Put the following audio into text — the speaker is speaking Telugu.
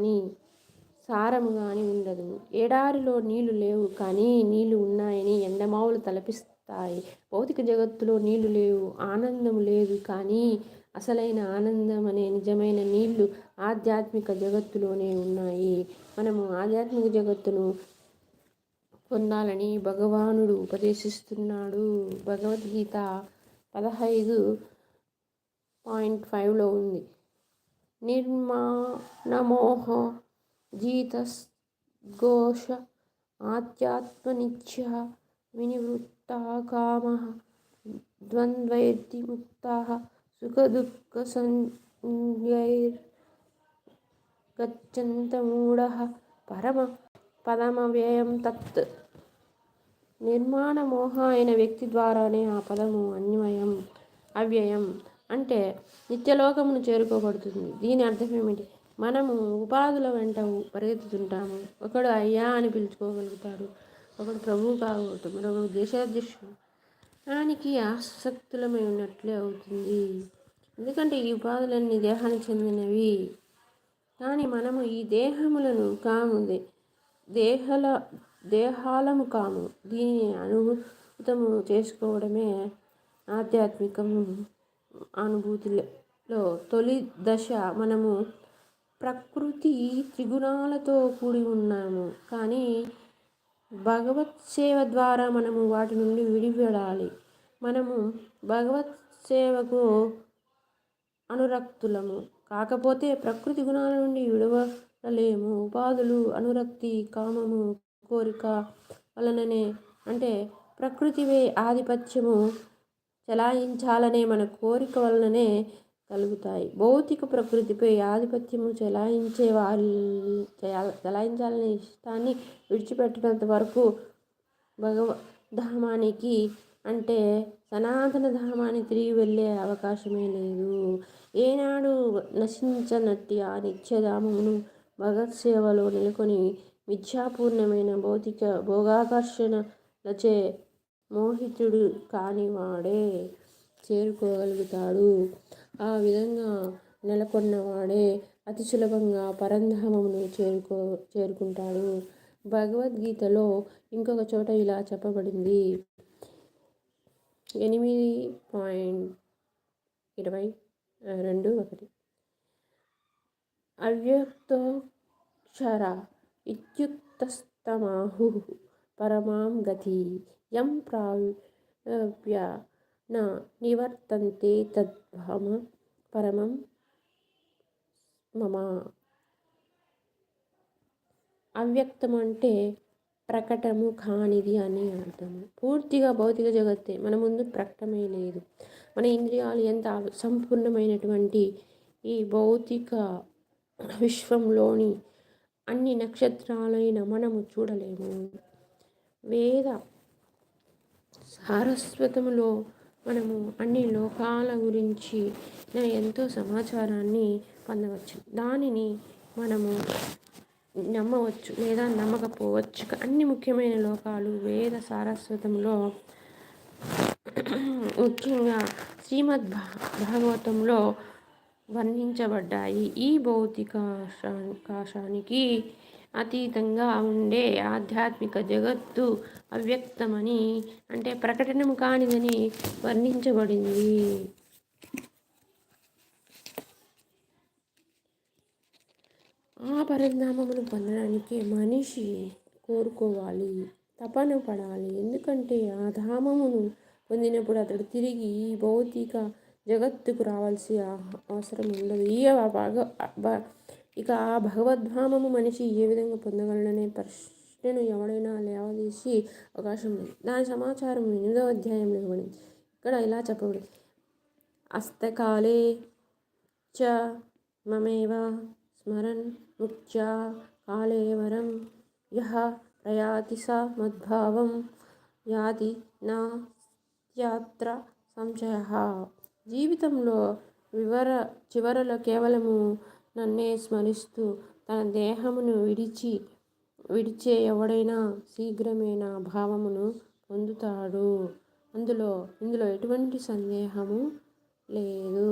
కానీ సారము కానీ ఉండదు. ఎడారిలో నీళ్లు లేవు కానీ నీళ్లు ఉన్నాయని ఎండమావులు తలపిస్తాయి. భౌతిక జగత్తులో నీళ్లు లేవు, ఆనందం లేదు కానీ అసలైన ఆనందం అనే నిజమైన నీళ్లు ఆధ్యాత్మిక జగత్తులోనే ఉన్నాయి. మనము ఆధ్యాత్మిక జగత్తును పొందాలని భగవానుడు ఉపదేశిస్తున్నాడు. భగవద్గీత 15.5లో ఉంది. నిర్మాణమోహ జీతఘోష ఆధ్యాత్మనిత్య వినివృత్తాకామః ద్వంద్వైర్విముక్తాః సుఖదుఃఖ సంజ్ఞైర్గచ్చन्तమూఢః పరమ పదమవ్యయం తత్. నిర్మాణమోహ అయిన వ్యక్తి ద్వారానే ఆ పదము అవ్యయం అంటే నిత్యలోకమును చేరుకోబడుతుంది. దీని అర్థం ఏమిటి? మనము ఉపాధుల వెంట పరిగెత్తుతుంటాము. ఒకడు అయ్యా అని పిలుచుకోగలుగుతాడు, ఒకడు ప్రభువు కాగలుగుతాడు, మరొకడు దేశాధ్యక్షుడు. దానికి ఆసక్తులమై ఉన్నట్లే అవుతుంది. ఎందుకంటే ఈ ఉపాధులన్నీ దేహానికి చెందినవి. కానీ మనము ఈ దేహములను కాము, దేహాలము కాము. దీనిని అనుభూతము చేసుకోవడమే ఆధ్యాత్మికం. అనుభూతిలో తొలి దశ. మనము ప్రకృతి త్రిగుణాలతో కూడి ఉన్నాము కానీ భగవత్ సేవ ద్వారా మనము వాటి నుండి విడిపడాలి. మనము భగవత్ సేవకు అనురక్తులము కాకపోతే ప్రకృతి గుణాల నుండి విడవలేము. ఉపాధులు, అనురక్తి, కామము, కోరిక వలననే, అంటే ప్రకృతిపై ఆధిపత్యము చెలాయించాలనే మన కోరిక వలననే కలుగుతాయి. భౌతిక ప్రకృతిపై ఆధిపత్యము చెలాయించాలనే ఇష్టాన్ని విడిచిపెట్టినంత వరకు భగవద్ధామానికి, అంటే సనాతన ధామానికి తిరిగి వెళ్ళే అవకాశమే లేదు. ఏనాడు నశించనట్టి ఆ నిత్యధామమును భగవత్సేవలో నెలకొని మిథ్యాపూర్ణమైన భౌతిక భోగాకర్షణలచే మోహితుడు కానివాడే చేరుకోగలుగుతాడు. ఆ విధంగా నెలకొన్నవాడే అతి సులభంగా పరంధామమును చేరుకుంటాడు. భగవద్గీతలో ఇంకొక చోట ఇలా చెప్పబడింది. 8.22 అవ్యక్తోక్షర ఇత్యుక్తస్తమాహుః పరమాం గతి యం ప్రాప్య న నివర్తంతే తద్ధామ పరమం మమ. అవ్యక్తం అంటే ప్రకటము కానిది అని అర్థము. పూర్తిగా భౌతిక జగత్తే మన ముందు ప్రకటమే లేదు. మన ఇంద్రియాలు ఎంత సంపూర్ణమైనటువంటి ఈ భౌతిక విశ్వంలోని అన్ని నక్షత్రాలైన మనము చూడలేము. వేద సారస్వతములో మనము అన్ని లోకాల గురించి ఎంతో సమాచారాన్ని పొందవచ్చు. దానిని మనము నమ్మవచ్చు లేదా నమ్మకపోవచ్చు. అన్ని ముఖ్యమైన లోకాలు వేద సారస్వతంలో, ముఖ్యంగా శ్రీమద్ భాగవతంలో వర్ణించబడ్డాయి. ఈ భౌతికాకాశానికి అతీతంగా ఉండే ఆధ్యాత్మిక జగత్తు అవ్యక్తమని, అంటే ప్రకటనము కానిదని వర్ణించబడింది. ఆ పరంధామమును పొందడానికి మనిషి కోరుకోవాలి, తపన పడాలి. ఎందుకంటే ఆ ధామమును పొందినప్పుడు అతడు తిరిగి ఈ భౌతిక జగత్తుకు రావాల్సిన అవసరం ఉండదు. ఇక ఆ భగవద్ధామము మనిషి ఏ విధంగా పొందగలడనే ప్రశ్నను ఎవడైనా లేవదీసి అవకాశం లేదు. దాని సమాచారం 8వ అధ్యాయంలో ఇవ్వబడింది. ఇక్కడ ఇలా చెప్పబడింది. అస్తకాలే చ మమేవ స్మరన్ ముక్త్యా కాలేవరం యః ప్రయాతి స మద్భావం యాతి నాస్త్యత్ర సంశయః. జీవితంలో చివరలో కేవలము నన్నే స్మరిస్తూ తన దేహమును విడిచే ఎవడైనా శీఘ్రమే నా భావమును పొందుతాడు. ఇందులో ఎటువంటి సందేహము లేదు.